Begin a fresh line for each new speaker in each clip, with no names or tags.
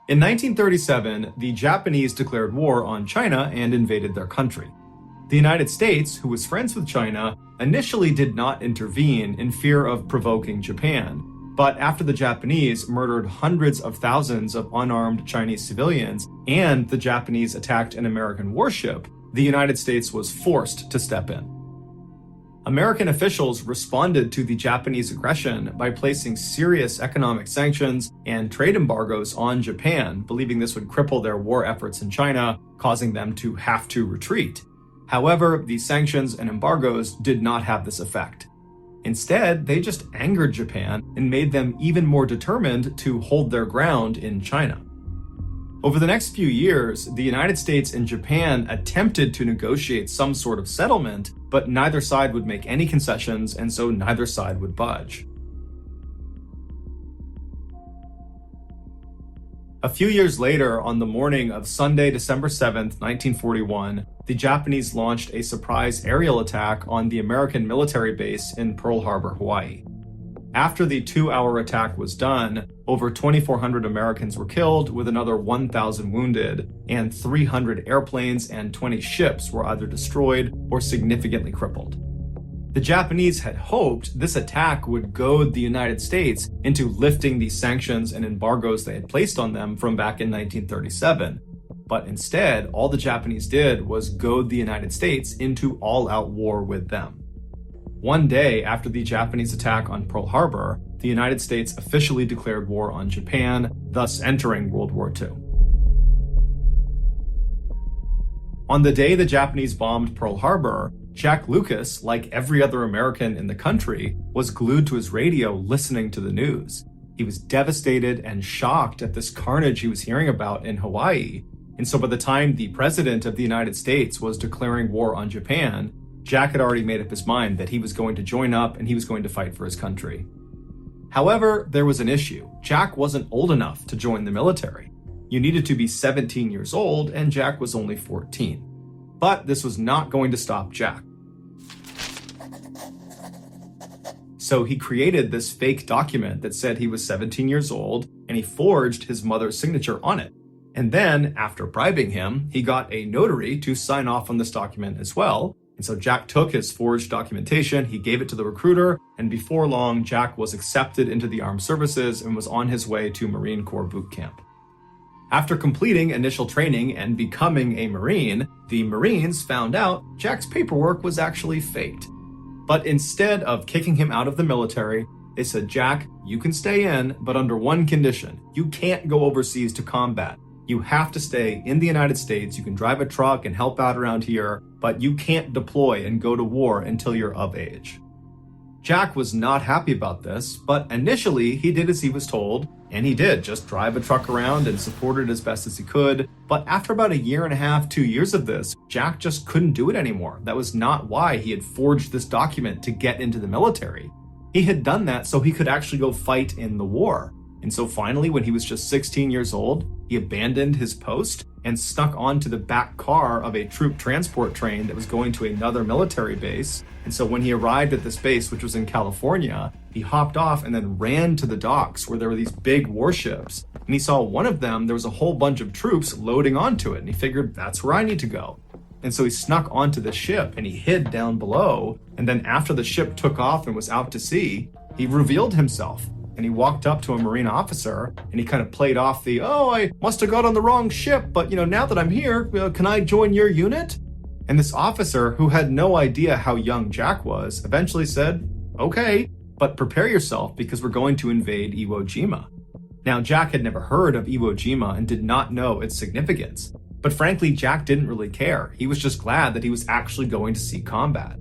In 1937, the Japanese declared war on China and invaded their country. The United States, who was friends with China, initially did not intervene in fear of provoking Japan. But after the Japanese murdered hundreds of thousands of unarmed Chinese civilians and the Japanese attacked an American warship, the United States was forced to step in. American officials responded to the Japanese aggression by placing serious economic sanctions and trade embargoes on Japan, believing this would cripple their war efforts in China, causing them to have to retreat. However, these sanctions and embargoes did not have this effect. Instead, they just angered Japan and made them even more determined to hold their ground in China. Over the next few years, the United States and Japan attempted to negotiate some sort of settlement, but neither side would make any concessions, and so neither side would budge. A few years later, on the morning of Sunday, December 7th, 1941, the Japanese launched a surprise aerial attack on the American military base in Pearl Harbor, Hawaii. After the 2-hour attack was done, over 2,400 Americans were killed, with another 1,000 wounded, and 300 airplanes and 20 ships were either destroyed or significantly crippled. The Japanese had hoped this attack would goad the United States into lifting the sanctions and embargoes they had placed on them from back in 1937. But instead, all the Japanese did was goad the United States into all-out war with them. One day after the Japanese attack on Pearl Harbor, the United States officially declared war on Japan, thus entering World War II. On the day the Japanese bombed Pearl Harbor, Jack Lucas, like every other American in the country, was glued to his radio listening to the news. He was devastated and shocked at this carnage he was hearing about in Hawaii. And so by the time the President of the United States was declaring war on Japan, Jack had already made up his mind that he was going to join up and he was going to fight for his country. However, there was an issue. Jack wasn't old enough to join the military. You needed to be 17 years old, and Jack was only 14. But this was not going to stop Jack. So he created this fake document that said he was 17 years old, and he forged his mother's signature on it. And then, after bribing him, he got a notary to sign off on this document as well. And so Jack took his forged documentation, he gave it to the recruiter, and before long, Jack was accepted into the armed services and was on his way to Marine Corps boot camp. After completing initial training and becoming a Marine, the Marines found out Jack's paperwork was actually faked. But instead of kicking him out of the military, they said, "Jack, you can stay in, but under one condition. You can't go overseas to combat. You have to stay in the United States. You can drive a truck and help out around here, but you can't deploy and go to war until you're of age." Jack was not happy about this, but initially he did as he was told, and he did just drive a truck around and support it as best as he could. But after about 1.5 to 2 years of this, Jack just couldn't do it anymore. That was not why he had forged this document to get into the military. He had done that so he could actually go fight in the war. And so finally, when he was just 16 years old, he abandoned his post and snuck onto the back car of a troop transport train that was going to another military base. And so when he arrived at this base, which was in California, he hopped off and then ran to the docks where there were these big warships. And he saw one of them, there was a whole bunch of troops loading onto it. And he figured, that's where I need to go. And so he snuck onto the ship and he hid down below. And then after the ship took off and was out to sea, he revealed himself. And he walked up to a Marine officer and he kind of played off I must have got on the wrong ship, but now that I'm here, can I join your unit? And this officer, who had no idea how young Jack was, eventually said, "Okay, but prepare yourself because we're going to invade Iwo Jima." Now, Jack had never heard of Iwo Jima and did not know its significance. But frankly, Jack didn't really care. He was just glad that he was actually going to see combat.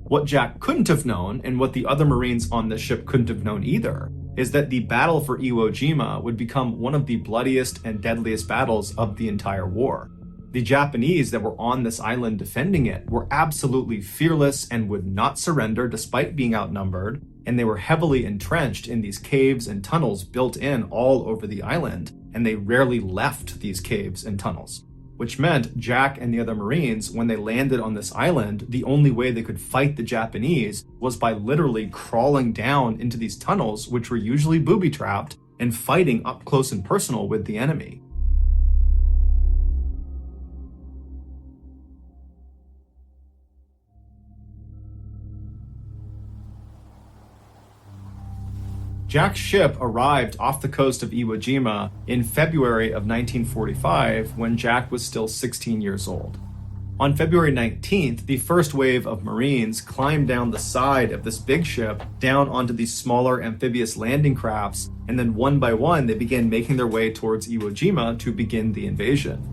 What Jack couldn't have known, and what the other Marines on the ship couldn't have known either, is that the battle for Iwo Jima would become one of the bloodiest and deadliest battles of the entire war. The Japanese that were on this island defending it were absolutely fearless and would not surrender despite being outnumbered, and they were heavily entrenched in these caves and tunnels built in all over the island, and they rarely left these caves and tunnels. Which meant Jack and the other Marines, when they landed on this island, the only way they could fight the Japanese was by literally crawling down into these tunnels, which were usually booby-trapped, and fighting up close and personal with the enemy. Jack's ship arrived off the coast of Iwo Jima in February of 1945 when Jack was still 16 years old. On February 19th, the first wave of Marines climbed down the side of this big ship down onto these smaller amphibious landing crafts, and then one by one they began making their way towards Iwo Jima to begin the invasion.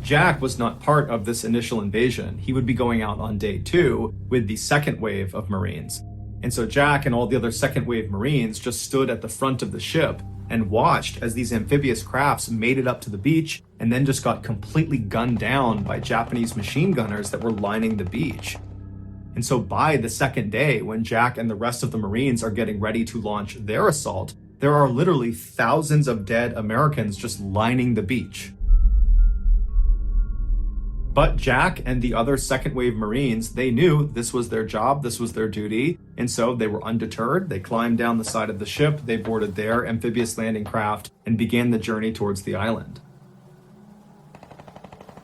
Jack was not part of this initial invasion. He would be going out on day 2 with the second wave of Marines. And so Jack and all the other second wave Marines just stood at the front of the ship and watched as these amphibious crafts made it up to the beach and then just got completely gunned down by Japanese machine gunners that were lining the beach. And so by the second day, when Jack and the rest of the Marines are getting ready to launch their assault, there are literally thousands of dead Americans just lining the beach. But Jack and the other second wave Marines, they knew this was their job, this was their duty, and so they were undeterred. They climbed down the side of the ship, they boarded their amphibious landing craft, and began the journey towards the island.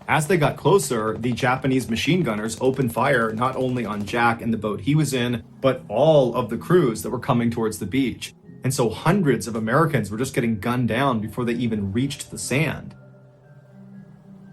As they got closer, the Japanese machine gunners opened fire not only on Jack and the boat he was in, but all of the crews that were coming towards the beach. And so hundreds of Americans were just getting gunned down before they even reached the sand.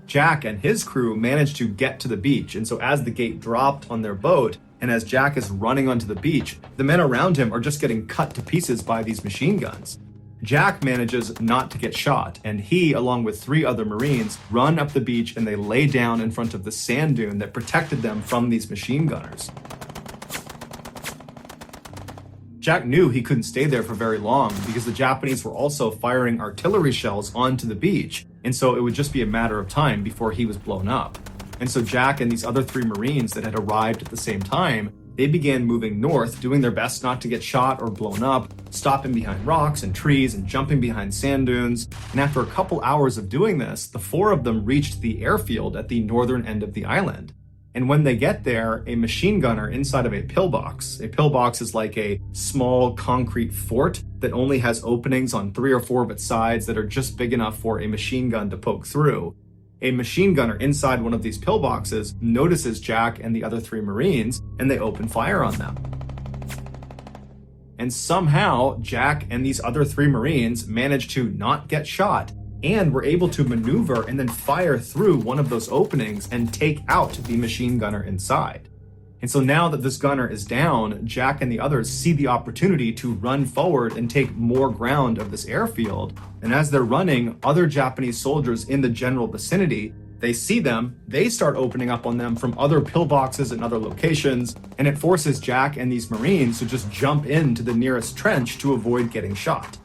Jack and his crew managed to get to the beach, and so as the gate dropped on their boat, and as Jack is running onto the beach, the men around him are just getting cut to pieces by these machine guns. Jack manages not to get shot, and he, along with 3 other Marines, run up the beach and they lay down in front of the sand dune that protected them from these machine gunners. Jack knew he couldn't stay there for very long because the Japanese were also firing artillery shells onto the beach, and so it would just be a matter of time before he was blown up. And so Jack and these other 3 Marines that had arrived at the same time, they began moving north, doing their best not to get shot or blown up, stopping behind rocks and trees and jumping behind sand dunes. And after a couple hours of doing this, the 4 of them reached the airfield at the northern end of the island. And when they get there, a machine gunner inside of a pillbox is like a small concrete fort that only has openings on 3 or 4 of its sides that are just big enough for a machine gun to poke through. A machine gunner inside one of these pillboxes notices Jack and the other 3 Marines, and they open fire on them. And somehow, Jack and these other 3 Marines managed to not get shot, and were able to maneuver and then fire through one of those openings and take out the machine gunner inside. And so now that this gunner is down, Jack and the others see the opportunity to run forward and take more ground of this airfield. And as they're running, other Japanese soldiers in the general vicinity, they see them, they start opening up on them from other pillboxes and other locations, and it forces Jack and these Marines to just jump into the nearest trench to avoid getting shot.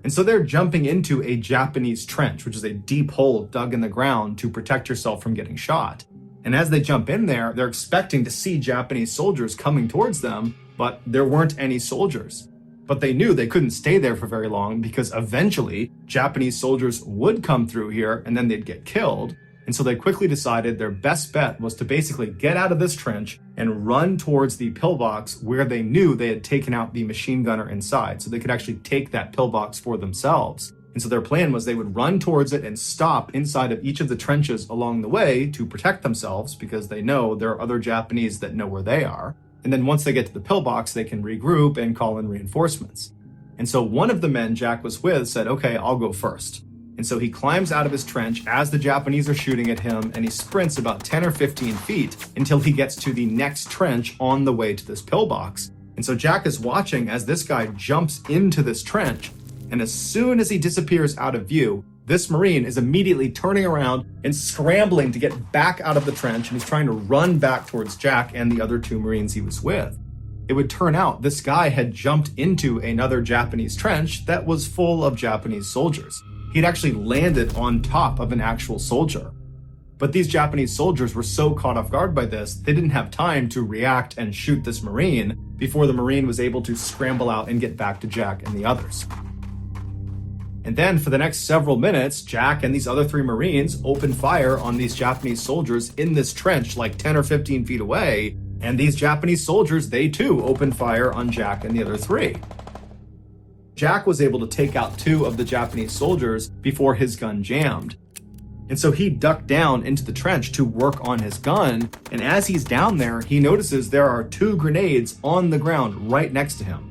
And so they're jumping into a Japanese trench, which is a deep hole dug in the ground to protect yourself from getting shot. And as they jump in there, they're expecting to see Japanese soldiers coming towards them, but there weren't any soldiers. But they knew they couldn't stay there for very long because eventually Japanese soldiers would come through here and then they'd get killed. And so they quickly decided their best bet was to basically get out of this trench and run towards the pillbox where they knew they had taken out the machine gunner inside, so they could actually take that pillbox for themselves. And so their plan was they would run towards it and stop inside of each of the trenches along the way to protect themselves because they know there are other Japanese that know where they are. And then once they get to the pillbox, they can regroup and call in reinforcements. And so one of the men Jack was with said, "Okay, I'll go first." And so he climbs out of his trench as the Japanese are shooting at him, and he sprints about 10 or 15 feet until he gets to the next trench on the way to this pillbox. And so Jack is watching as this guy jumps into this trench, and as soon as he disappears out of view, this Marine is immediately turning around and scrambling to get back out of the trench, and he's trying to run back towards Jack and the other 2 Marines he was with. It would turn out this guy had jumped into another Japanese trench that was full of Japanese soldiers. He'd actually landed on top of an actual soldier. But these Japanese soldiers were so caught off guard by this, they didn't have time to react and shoot this Marine before the Marine was able to scramble out and get back to Jack and the others. And then for the next several minutes, Jack and these other 3 Marines opened fire on these Japanese soldiers in this trench like 10 or 15 feet away, and these Japanese soldiers, they too opened fire on Jack and the other 3. Jack was able to take out 2 of the Japanese soldiers before his gun jammed. And so he ducked down into the trench to work on his gun, and as he's down there, he notices there are 2 grenades on the ground right next to him.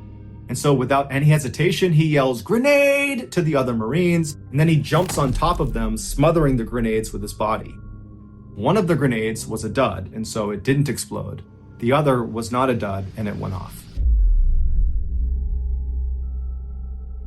And so without any hesitation, he yells, "Grenade!" to the other Marines, and then he jumps on top of them, smothering the grenades with his body. One of the grenades was a dud, and so it didn't explode. The other was not a dud, and it went off.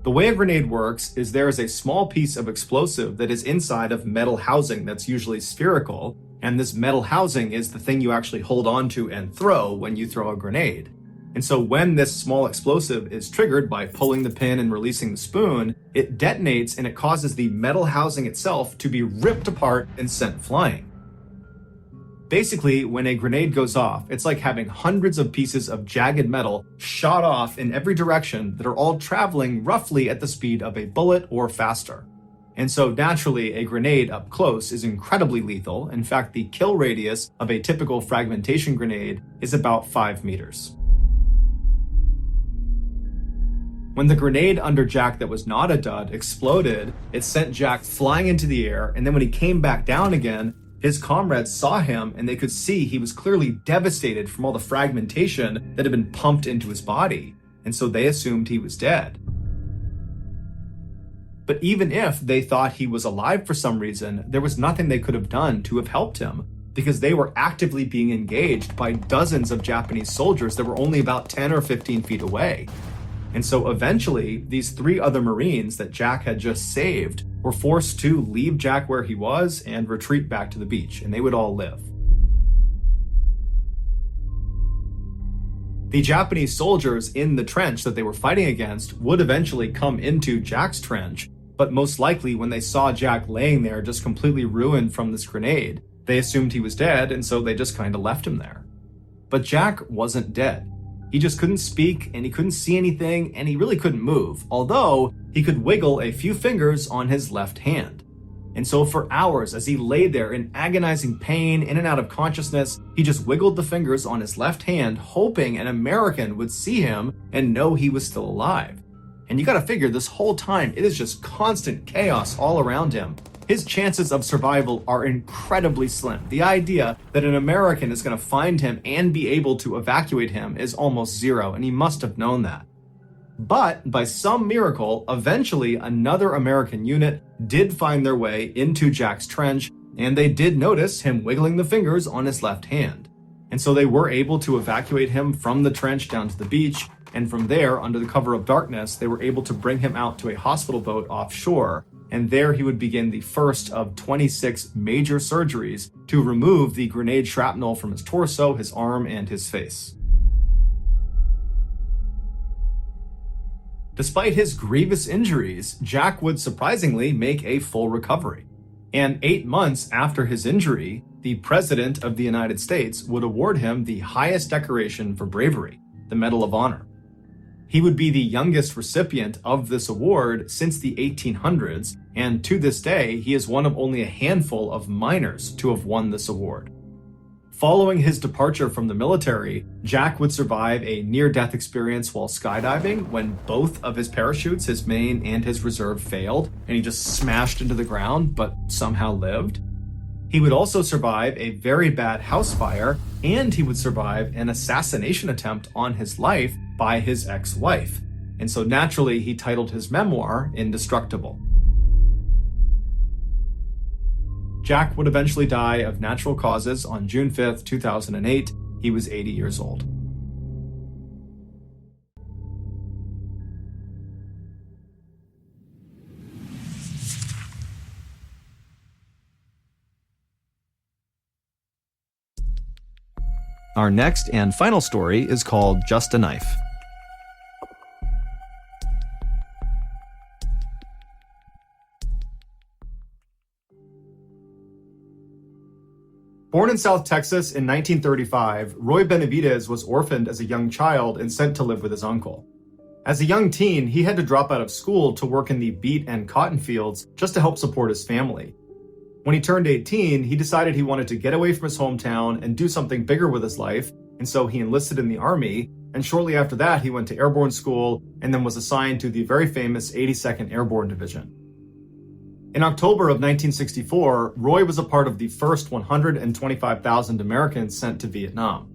The way a grenade works is there is a small piece of explosive that is inside of metal housing that's usually spherical, and this metal housing is the thing you actually hold on to and throw when you throw a grenade. And so when this small explosive is triggered by pulling the pin and releasing the spoon, it detonates and it causes the metal housing itself to be ripped apart and sent flying. Basically, when a grenade goes off, it's like having hundreds of pieces of jagged metal shot off in every direction that are all traveling roughly at the speed of a bullet or faster. And so naturally, a grenade up close is incredibly lethal. In fact, the kill radius of a typical fragmentation grenade is about 5 meters. When the grenade under Jack that was not a dud exploded, it sent Jack flying into the air, and then when he came back down again, his comrades saw him and they could see he was clearly devastated from all the fragmentation that had been pumped into his body, and so they assumed he was dead. But even if they thought he was alive for some reason, there was nothing they could have done to have helped him, because they were actively being engaged by dozens of Japanese soldiers that were only about 10 or 15 feet away. And so eventually, these 3 other Marines that Jack had just saved were forced to leave Jack where he was and retreat back to the beach, and they would all live. The Japanese soldiers in the trench that they were fighting against would eventually come into Jack's trench, but most likely when they saw Jack laying there just completely ruined from this grenade, they assumed he was dead, and so they just kind of left him there. But Jack wasn't dead. He just couldn't speak, and he couldn't see anything, and he really couldn't move, although he could wiggle a few fingers on his left hand. And so for hours, as he lay there in agonizing pain, in and out of consciousness, he just wiggled the fingers on his left hand, hoping an American would see him and know he was still alive. And you gotta figure, this whole time, it is just constant chaos all around him. His chances of survival are incredibly slim. The idea that an American is going to find him and be able to evacuate him is almost zero, and he must have known that. But by some miracle, eventually another American unit did find their way into Jack's trench, and they did notice him wiggling the fingers on his left hand. And so they were able to evacuate him from the trench down to the beach, and from there, under the cover of darkness, they were able to bring him out to a hospital boat offshore. And there he would begin the first of 26 major surgeries to remove the grenade shrapnel from his torso, his arm, and his face. Despite his grievous injuries, Jack would surprisingly make a full recovery. And 8 months after his injury, the President of the United States would award him the highest decoration for bravery, the Medal of Honor. He would be the youngest recipient of this award since the 1800s, and to this day, he is one of only a handful of miners to have won this award. Following his departure from the military, Jack would survive a near-death experience while skydiving when both of his parachutes, his main and his reserve, failed, and he just smashed into the ground, but somehow lived. He would also survive a very bad house fire, and he would survive an assassination attempt on his life by his ex-wife. And so naturally, he titled his memoir Indestructible. Jack would eventually die of natural causes on June 5th, 2008. He was 80 years old. Our next and final story is called Just a Knife. Born in South Texas in 1935, Roy Benavidez was orphaned as a young child and sent to live with his uncle. As a young teen, he had to drop out of school to work in the beet and cotton fields just to help support his family. When he turned 18, he decided he wanted to get away from his hometown and do something bigger with his life, and so he enlisted in the army, And shortly after that, he went to airborne school and then was assigned to the very famous 82nd Airborne Division. In October of 1964, Roy was a part of the first 125,000 Americans sent to Vietnam.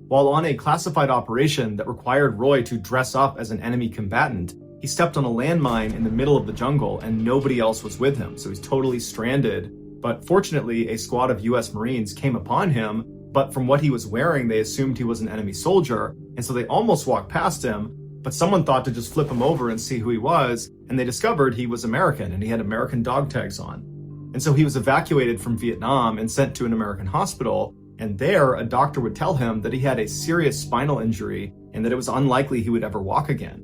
While on a classified operation that required Roy to dress up as an enemy combatant, he stepped on a landmine in the middle of the jungle and nobody else was with him, so he's totally stranded. But fortunately, a squad of US Marines came upon him, but from what he was wearing, they assumed he was an enemy soldier, and so they almost walked past him, but someone thought to just flip him over and see who he was, and they discovered he was American and he had American dog tags on. And so he was evacuated from Vietnam and sent to an American hospital, and there a doctor would tell him that he had a serious spinal injury and that it was unlikely he would ever walk again.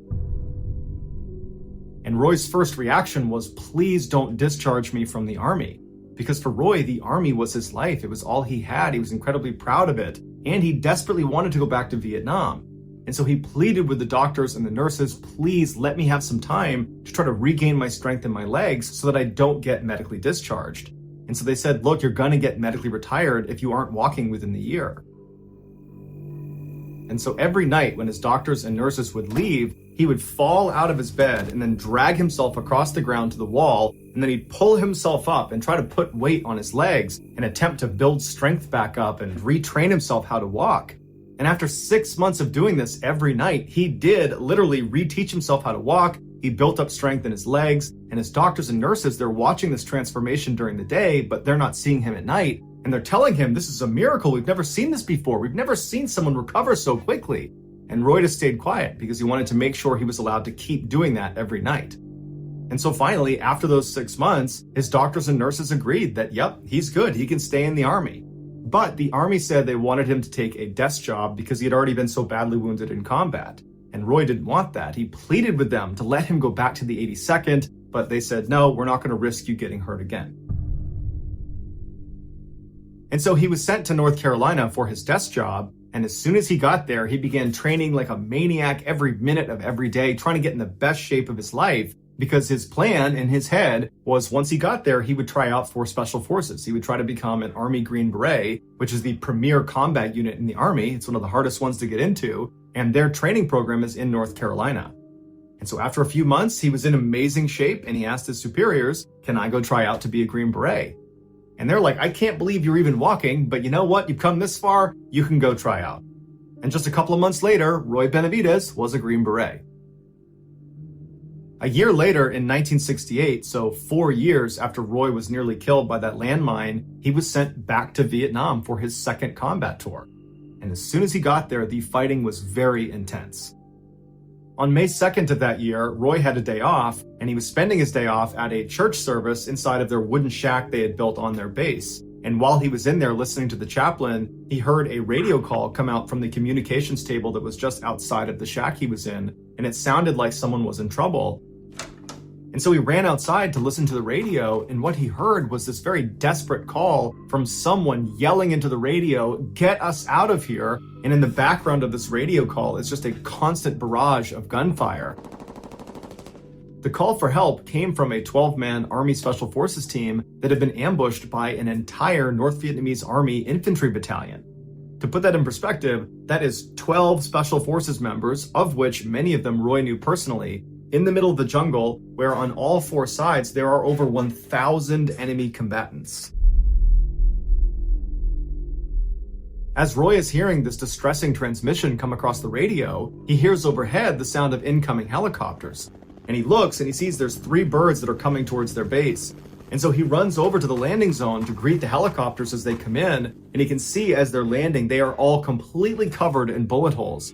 And Roy's first reaction was, please don't discharge me from the Army. Because for Roy, the Army was his life. It was all he had. He was incredibly proud of it. And he desperately wanted to go back to Vietnam. And so he pleaded with the doctors and the nurses, please let me have some time to try to regain my strength in my legs so that I don't get medically discharged. And so they said, look, you're gonna get medically retired if you aren't walking within the year. And so every night when his doctors and nurses would leave, he would fall out of his bed and then drag himself across the ground to the wall, and then he'd pull himself up and try to put weight on his legs and attempt to build strength back up and retrain himself how to walk. And after 6 months of doing this every night, he did literally reteach himself how to walk. He built up strength in his legs, and his doctors and nurses, they're watching this transformation during the day, but they're not seeing him at night. And they're telling him, this is a miracle. We've never seen this before. We've never seen someone recover so quickly. And Roy just stayed quiet because he wanted to make sure he was allowed to keep doing that every night. And so finally, after those 6 months, his doctors and nurses agreed that, yep, he's good. He can stay in the Army. But the Army said they wanted him to take a desk job because he had already been so badly wounded in combat. And Roy didn't want that. He pleaded with them to let him go back to the 82nd, but they said, no, we're not going to risk you getting hurt again. And so he was sent to North Carolina for his desk job. And as soon as he got there, he began training like a maniac every minute of every day, trying to get in the best shape of his life, because his plan in his head was once he got there, he would try out for Special Forces. He would try to become an Army Green Beret, which is the premier combat unit in the Army. It's one of the hardest ones to get into. And their training program is in North Carolina. And so after a few months, he was in amazing shape and he asked his superiors, can I go try out to be a Green Beret? And they're like, I can't believe you're even walking, but you know what? You've come this far, you can go try out. And just a couple of months later, Roy Benavides was a Green Beret. A year later, in 1968, so 4 years after Roy was nearly killed by that landmine, he was sent back to Vietnam for his second combat tour. And as soon as he got there, the fighting was very intense. On May 2nd of that year, Roy had a day off, and he was spending his day off at a church service inside of their wooden shack they had built on their base. And while he was in there listening to the chaplain, he heard a radio call come out from the communications table that was just outside of the shack he was in, and it sounded like someone was in trouble. And so he ran outside to listen to the radio, and what he heard was this very desperate call from someone yelling into the radio, get us out of here. And in the background of this radio call is just a constant barrage of gunfire. The call for help came from a 12-man Army Special Forces team that had been ambushed by an entire North Vietnamese Army infantry battalion. To put that in perspective, that is 12 Special Forces members, of which many of them Roy knew personally, in the middle of the jungle, where on all four sides there are over 1,000 enemy combatants. As Roy is hearing this distressing transmission come across the radio, he hears overhead the sound of incoming helicopters. And he looks and he sees there's 3 birds that are coming towards their base. And so he runs over to the landing zone to greet the helicopters as they come in, and he can see as they're landing, they are all completely covered in bullet holes.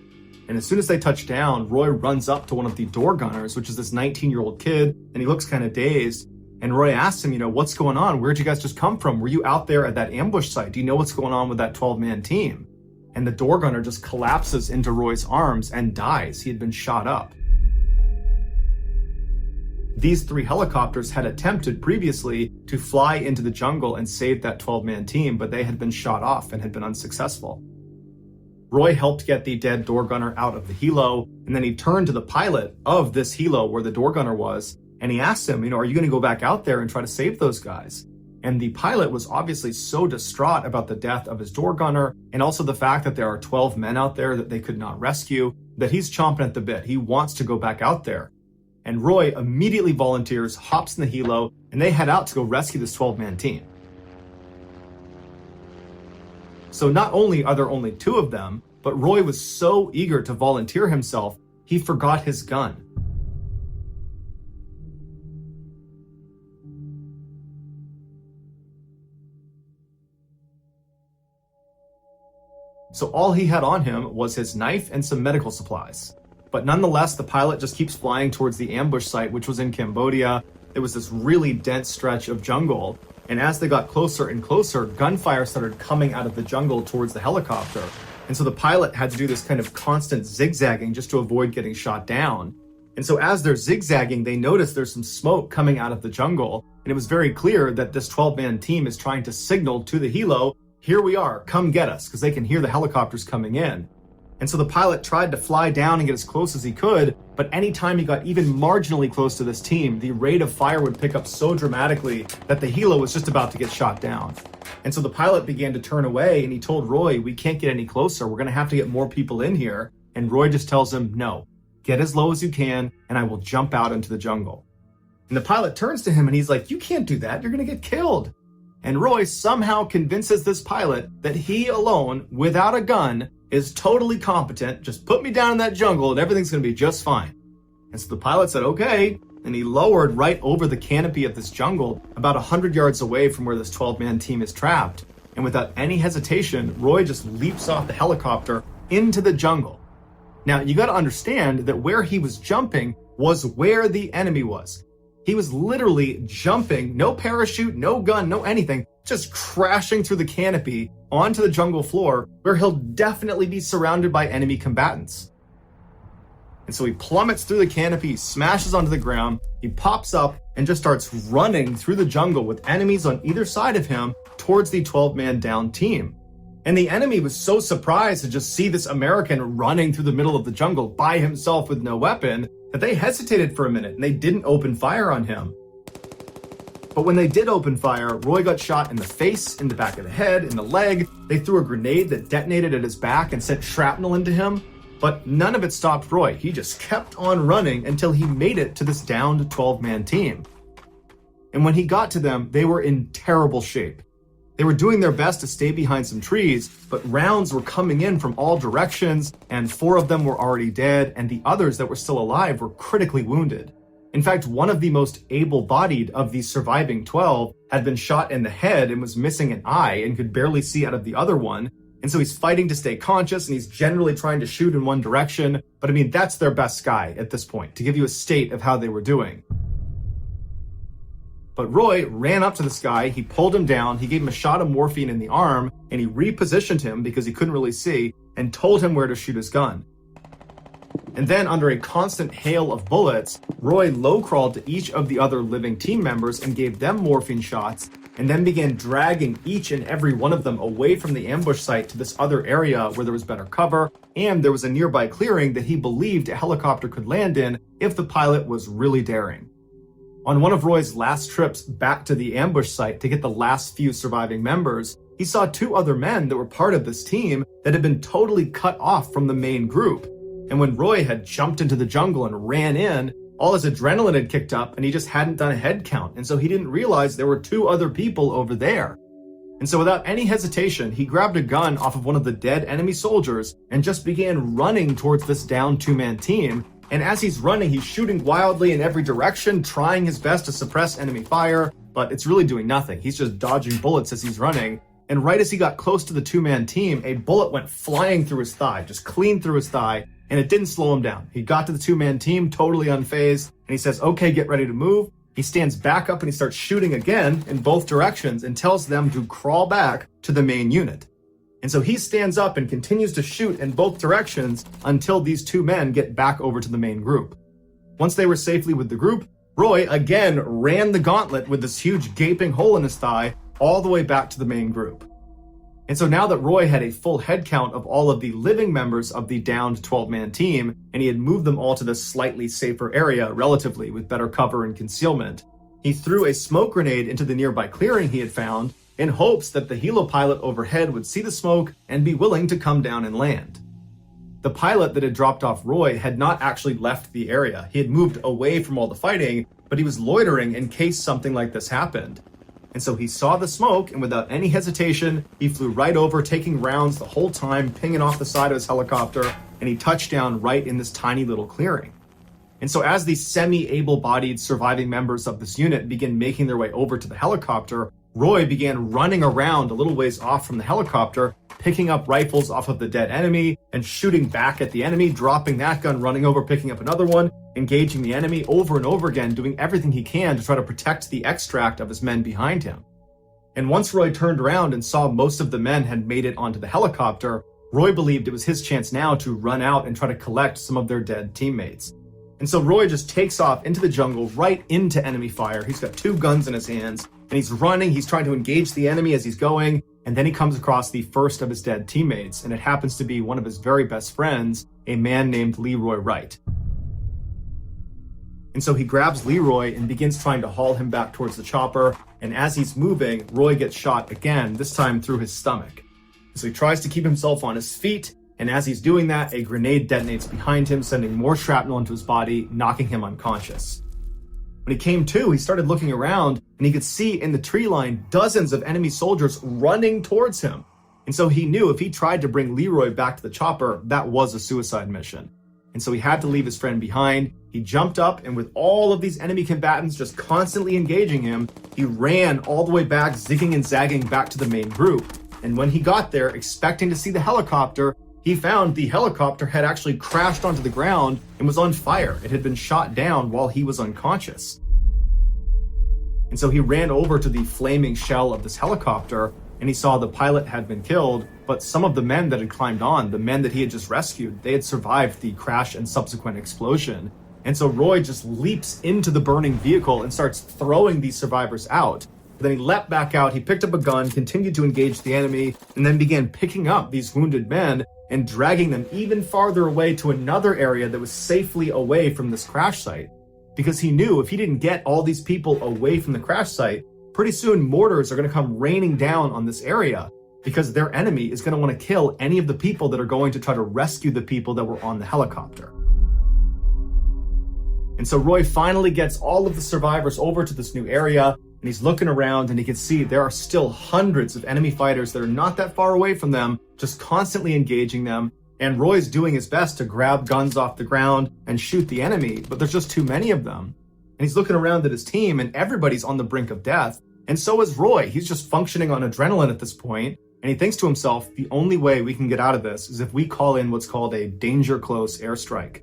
And as soon as they touch down, Roy runs up to one of the door gunners, which is this 19-year-old kid, and he looks kind of dazed. And Roy asks him, what's going on? Where'd you guys just come from? Were you out there at that ambush site? Do you know what's going on with that 12-man team? And the door gunner just collapses into Roy's arms and dies. He had been shot up. These 3 helicopters had attempted previously to fly into the jungle and save that 12-man team, but they had been shot off and had been unsuccessful. Roy helped get the dead door gunner out of the helo, and then he turned to the pilot of this helo where the door gunner was, and he asked him, are you going to go back out there and try to save those guys? And the pilot was obviously so distraught about the death of his door gunner and also the fact that there are 12 men out there that they could not rescue, that he's chomping at the bit. He wants to go back out there. And Roy immediately volunteers, hops in the helo, and they head out to go rescue this 12-man team. So not only are there only 2 of them, but Roy was so eager to volunteer himself, he forgot his gun. So all he had on him was his knife and some medical supplies. But nonetheless, the pilot just keeps flying towards the ambush site, which was in Cambodia. It was this really dense stretch of jungle. And as they got closer and closer, gunfire started coming out of the jungle towards the helicopter. And so the pilot had to do this kind of constant zigzagging just to avoid getting shot down. And so as they're zigzagging, they notice there's some smoke coming out of the jungle. And it was very clear that this 12-man team is trying to signal to the helo, here we are, come get us, because they can hear the helicopters coming in. And so the pilot tried to fly down and get as close as he could, but anytime he got even marginally close to this team, the rate of fire would pick up so dramatically that the helo was just about to get shot down. And so the pilot began to turn away, and he told Roy, we can't get any closer, we're going to have to get more people in here. And Roy just tells him, no, get as low as you can, and I will jump out into the jungle. And the pilot turns to him and he's like, you can't do that, you're going to get killed. And Roy somehow convinces this pilot that he alone, without a gun, is totally competent. Just put me down in that jungle and everything's going to be just fine. And so the pilot said, okay. And he lowered right over the canopy of this jungle, about 100 yards away from where this 12-man team is trapped. And without any hesitation, Roy just leaps off the helicopter into the jungle. Now, you got to understand that where he was jumping was where the enemy was. He was literally jumping, no parachute, no gun, no anything, just crashing through the canopy onto the jungle floor where he'll definitely be surrounded by enemy combatants. And so he plummets through the canopy, smashes onto the ground, he pops up and just starts running through the jungle with enemies on either side of him towards the 12-man down team. And the enemy was so surprised to just see this American running through the middle of the jungle by himself with no weapon that they hesitated for a minute and they didn't open fire on him. But when they did open fire, Roy got shot in the face, in the back of the head, in the leg. They threw a grenade that detonated at his back and sent shrapnel into him. But none of it stopped Roy. He just kept on running until he made it to this downed 12-man team. And when he got to them, they were in terrible shape. They were doing their best to stay behind some trees, but rounds were coming in from all directions, and 4 of them were already dead, and the others that were still alive were critically wounded. In fact, one of the most able-bodied of the surviving 12 had been shot in the head and was missing an eye and could barely see out of the other one. And so he's fighting to stay conscious, and he's generally trying to shoot in one direction. But I mean, that's their best guy at this point, to give you a state of how they were doing. But Roy ran up to this guy, he pulled him down, he gave him a shot of morphine in the arm, and he repositioned him because he couldn't really see, and told him where to shoot his gun. And then, under a constant hail of bullets, Roy low-crawled to each of the other living team members and gave them morphine shots, and then began dragging each and every one of them away from the ambush site to this other area where there was better cover, and there was a nearby clearing that he believed a helicopter could land in if the pilot was really daring. On one of Roy's last trips back to the ambush site to get the last few surviving members, he saw 2 other men that were part of this team that had been totally cut off from the main group. And when Roy had jumped into the jungle and ran in, all his adrenaline had kicked up and he just hadn't done a head count. And so he didn't realize there were 2 other people over there. And so without any hesitation, he grabbed a gun off of one of the dead enemy soldiers and just began running towards this down 2-man team. And as he's running, he's shooting wildly in every direction, trying his best to suppress enemy fire, but it's really doing nothing. He's just dodging bullets as he's running. And right as he got close to the 2-man team, a bullet went flying through his thigh, just clean through his thigh, and it didn't slow him down. He got to the 2-man team totally unfazed, and he says, okay, get ready to move. He stands back up and he starts shooting again in both directions and tells them to crawl back to the main unit. And so he stands up and continues to shoot in both directions until these 2 men get back over to the main group. Once they were safely with the group, Roy again ran the gauntlet with this huge gaping hole in his thigh all the way back to the main group. And so now that Roy had a full head count of all of the living members of the downed 12-man team, and he had moved them all to this slightly safer area relatively with better cover and concealment, He threw a smoke grenade into the nearby clearing he had found in hopes that the helo pilot overhead would see the smoke and be willing to come down and land. The pilot that had dropped off Roy had not actually left the area. He had moved away from all the fighting, but he was loitering in case something like this happened. And so he saw the smoke, and without any hesitation, he flew right over, taking rounds the whole time, pinging off the side of his helicopter, and he touched down right in this tiny little clearing. And so as these semi-able-bodied surviving members of this unit begin making their way over to the helicopter, Roy began running around a little ways off from the helicopter, picking up rifles off of the dead enemy and shooting back at the enemy, dropping that gun, running over, picking up another one, engaging the enemy over and over again, doing everything he can to try to protect the extract of his men behind him. And once Roy turned around and saw most of the men had made it onto the helicopter, Roy believed it was his chance now to run out and try to collect some of their dead teammates. And so Roy just takes off into the jungle, right into enemy fire. He's got 2 guns in his hands, and he's running. He's trying to engage the enemy as he's going, and then he comes across the first of his dead teammates, and it happens to be one of his very best friends, a man named Leroy Wright. And so he grabs Leroy and begins trying to haul him back towards the chopper, and as he's moving, Roy gets shot again, this time through his stomach. So he tries to keep himself on his feet, and as he's doing that, a grenade detonates behind him, sending more shrapnel into his body, knocking him unconscious. When he came to, he started looking around, and he could see in the tree line dozens of enemy soldiers running towards him. And so he knew if he tried to bring Leroy back to the chopper, that was a suicide mission. And so he had to leave his friend behind. He jumped up, and with all of these enemy combatants just constantly engaging him, he ran all the way back, zigging and zagging back to the main group. And when he got there, expecting to see the helicopter, he found the helicopter had actually crashed onto the ground and was on fire. It had been shot down while he was unconscious. And so he ran over to the flaming shell of this helicopter, and he saw the pilot had been killed, but some of the men that had climbed on, the men that he had just rescued, they had survived the crash and subsequent explosion. And so Roy just leaps into the burning vehicle and starts throwing these survivors out. Then he leapt back out, he picked up a gun, continued to engage the enemy, and then began picking up these wounded men and dragging them even farther away to another area that was safely away from this crash site. Because he knew if he didn't get all these people away from the crash site, pretty soon mortars are going to come raining down on this area, because their enemy is going to want to kill any of the people that are going to try to rescue the people that were on the helicopter. And so Roy finally gets all of the survivors over to this new area, and he's looking around, and he can see there are still hundreds of enemy fighters that are not that far away from them, just constantly engaging them. And Roy's doing his best to grab guns off the ground and shoot the enemy, but there's just too many of them. And he's looking around at his team, and everybody's on the brink of death. And so is Roy. He's just functioning on adrenaline at this point, and he thinks to himself, the only way we can get out of this is if we call in what's called a danger close airstrike.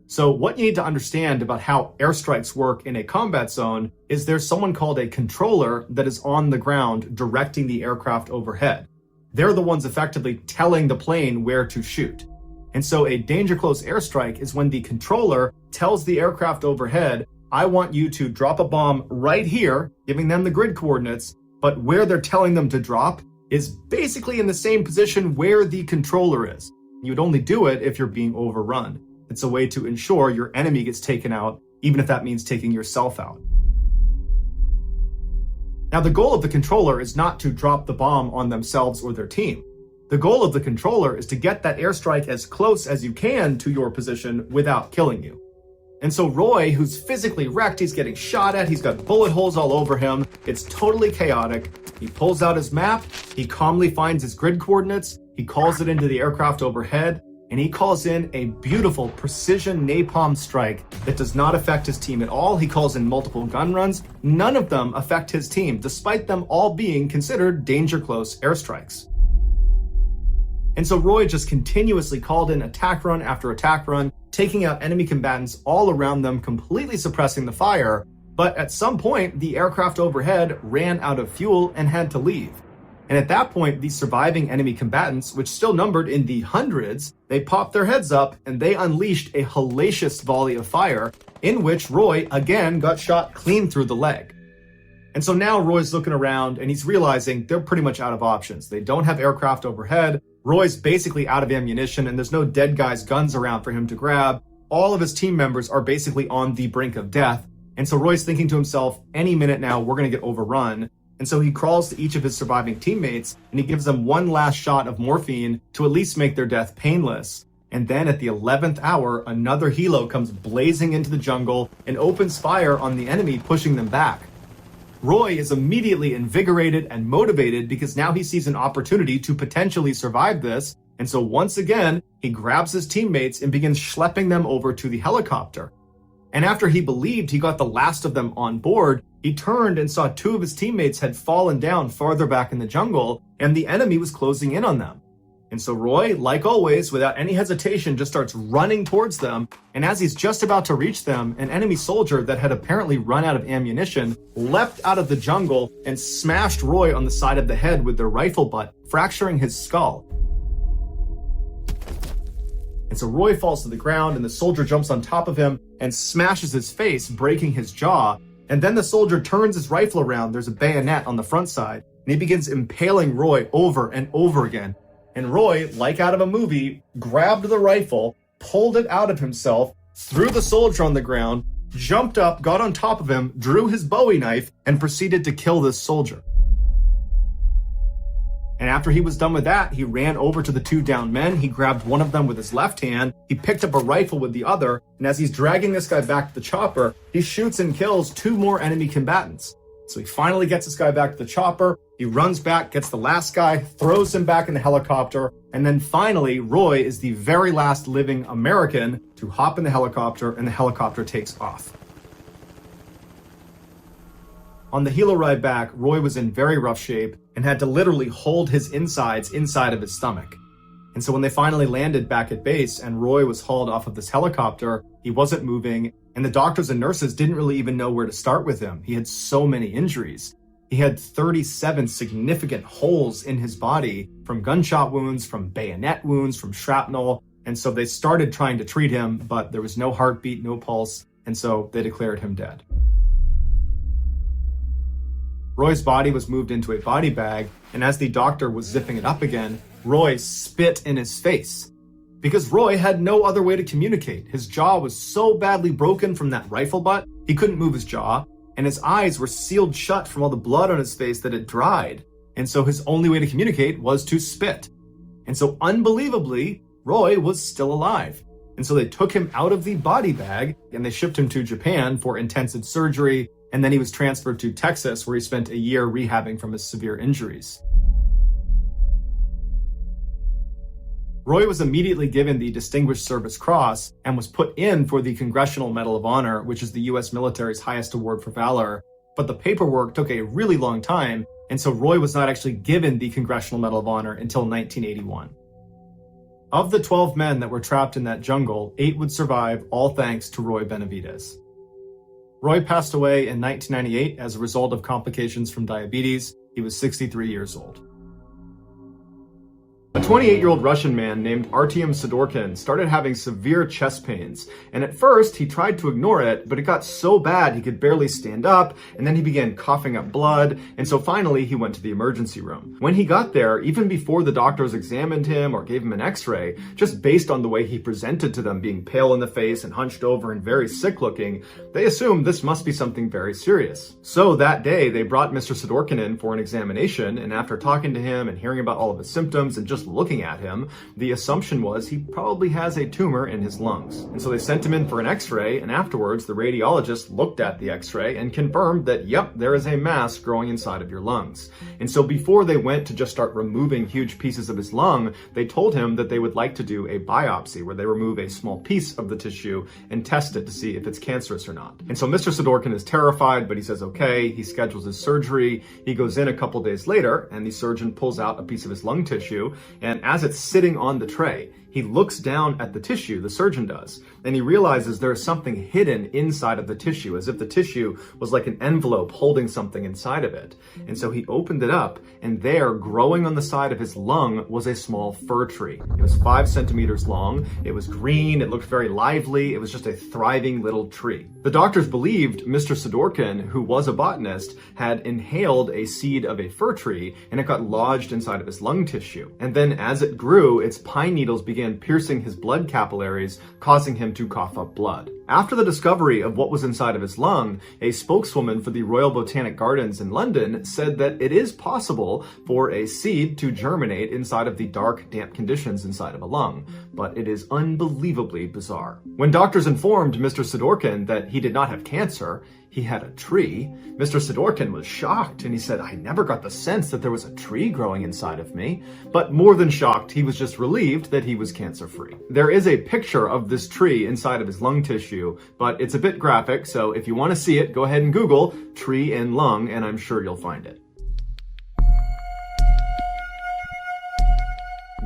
So what you need to understand about how airstrikes work in a combat zone is there's someone called a controller that is on the ground directing the aircraft overhead. They're the ones effectively telling the plane where to shoot. And so a danger close airstrike is when the controller tells the aircraft overhead, I want you to drop a bomb right here, giving them the grid coordinates, but where they're telling them to drop is basically in the same position where the controller is. You'd only do it if you're being overrun. It's a way to ensure your enemy gets taken out, even if that means taking yourself out. Now, the goal of the controller is not to drop the bomb on themselves or their team. The goal of the controller is to get that airstrike as close as you can to your position without killing you. And so Roy, who's physically wrecked, he's getting shot at, he's got bullet holes all over him, it's totally chaotic. He pulls out his map, he calmly finds his grid coordinates, he calls it into the aircraft overhead, and he calls in a beautiful precision napalm strike that does not affect his team at all. He calls in multiple gun runs. None of them affect his team, despite them all being considered danger close airstrikes. And so Roy just continuously called in attack run after attack run, taking out enemy combatants all around them, completely suppressing the fire. But at some point, the aircraft overhead ran out of fuel and had to leave. And at that point, the surviving enemy combatants, which still numbered in the hundreds, they popped their heads up and they unleashed a hellacious volley of fire in which Roy again got shot clean through the leg. And so now Roy's looking around and he's realizing they're pretty much out of options. They don't have aircraft overhead. Roy's basically out of ammunition and there's no dead guys' guns around for him to grab. All of his team members are basically on the brink of death. And so Roy's thinking to himself, any minute now, we're going to get overrun. And so he crawls to each of his surviving teammates and he gives them one last shot of morphine to at least make their death painless. And then at the 11th hour, another helo comes blazing into the jungle and opens fire on the enemy, pushing them back. Roy is immediately invigorated and motivated because now he sees an opportunity to potentially survive this. And so once again, he grabs his teammates and begins schlepping them over to the helicopter. And after he believed he got the last of them on board, he turned and saw two of his teammates had fallen down farther back in the jungle and the enemy was closing in on them. And so Roy, like always, without any hesitation, just starts running towards them. And as he's just about to reach them, an enemy soldier that had apparently run out of ammunition leapt out of the jungle and smashed Roy on the side of the head with their rifle butt, fracturing his skull. And so Roy falls to the ground and the soldier jumps on top of him and smashes his face, breaking his jaw. And then the soldier turns his rifle around. There's a bayonet on the front side and he begins impaling Roy over and over again. And Roy, like out of a movie, grabbed the rifle, pulled it out of himself, threw the soldier on the ground, jumped up, got on top of him, drew his Bowie knife, and proceeded to kill this soldier. And after he was done with that, he ran over to the two downed men. He grabbed one of them with his left hand. He picked up a rifle with the other. And as he's dragging this guy back to the chopper, he shoots and kills two more enemy combatants. So he finally gets this guy back to the chopper. He runs back, gets the last guy, throws him back in the helicopter. And then finally, Roy is the very last living American to hop in the helicopter, and the helicopter takes off. On the helo ride back, Roy was in very rough shape and had to literally hold his insides inside of his stomach. And so when they finally landed back at base and Roy was hauled off of this helicopter, he wasn't moving, and the doctors and nurses didn't really even know where to start with him. He had so many injuries. He had 37 significant holes in his body from gunshot wounds, from bayonet wounds, from shrapnel. And so they started trying to treat him, but there was no heartbeat, no pulse, and so they declared him dead. Roy's body was moved into a body bag, and as the doctor was zipping it up again, Roy spit in his face. Because Roy had no other way to communicate. His jaw was so badly broken from that rifle butt, he couldn't move his jaw, and his eyes were sealed shut from all the blood on his face that had dried. And so his only way to communicate was to spit. And so unbelievably, Roy was still alive. And so they took him out of the body bag and they shipped him to Japan for intensive surgery. And then he was transferred to Texas, where he spent a year rehabbing from his severe injuries. Roy was immediately given the Distinguished Service Cross and was put in for the Congressional Medal of Honor, which is the U.S. military's highest award for valor. But the paperwork took a really long time, and so Roy was not actually given the Congressional Medal of Honor until 1981. Of the 12 men that were trapped in that jungle, 8 would survive, all thanks to Roy Benavides. Roy passed away in 1998 as a result of complications from diabetes. He was 63 years old. A 28-year-old Russian man named Artyom Sidorkin started having severe chest pains, and at first he tried to ignore it, but it got so bad he could barely stand up, and then he began coughing up blood, and so finally he went to the emergency room. When he got there, even before the doctors examined him or gave him an x-ray, just based on the way he presented to them, being pale in the face and hunched over and very sick looking, they assumed this must be something very serious. So that day they brought Mr. Sidorkin in for an examination, and after talking to him and hearing about all of his symptoms and just looking at him, the assumption was he probably has a tumor in his lungs. And so they sent him in for an x-ray, and afterwards the radiologist looked at the x-ray and confirmed that, yep, there is a mass growing inside of your lungs. And so before they went to just start removing huge pieces of his lung, they told him that they would like to do a biopsy where they remove a small piece of the tissue and test it to see if it's cancerous or not. And so Mr. Sidorkin is terrified, but he says okay. He schedules his surgery. He goes in a couple days later, and the surgeon pulls out a piece of his lung tissue, and as it's sitting on the tray, he looks down at the tissue, the surgeon does, and he realizes there is something hidden inside of the tissue, as if the tissue was like an envelope holding something inside of it. And so he opened it up, and there, growing on the side of his lung, was a small fir tree. It was 5 centimeters long, it was green, it looked very lively, it was just a thriving little tree. The doctors believed Mr. Sidorkin, who was a botanist, had inhaled a seed of a fir tree, and it got lodged inside of his lung tissue. And then as it grew, its pine needles began piercing his blood capillaries, causing him to cough up blood. After the discovery of what was inside of his lung, a spokeswoman for the Royal Botanic Gardens in London said that it is possible for a seed to germinate inside of the dark, damp conditions inside of a lung, but it is unbelievably bizarre. When doctors informed Mr. Sidorkin that he did not have cancer, he had a tree, Mr. Sidorkin was shocked and he said, "I never got the sense that there was a tree growing inside of me." But more than shocked, he was just relieved that he was cancer-free. There is a picture of this tree inside of his lung tissue, but it's a bit graphic, so if you want to see it, go ahead and Google tree in lung and I'm sure you'll find it.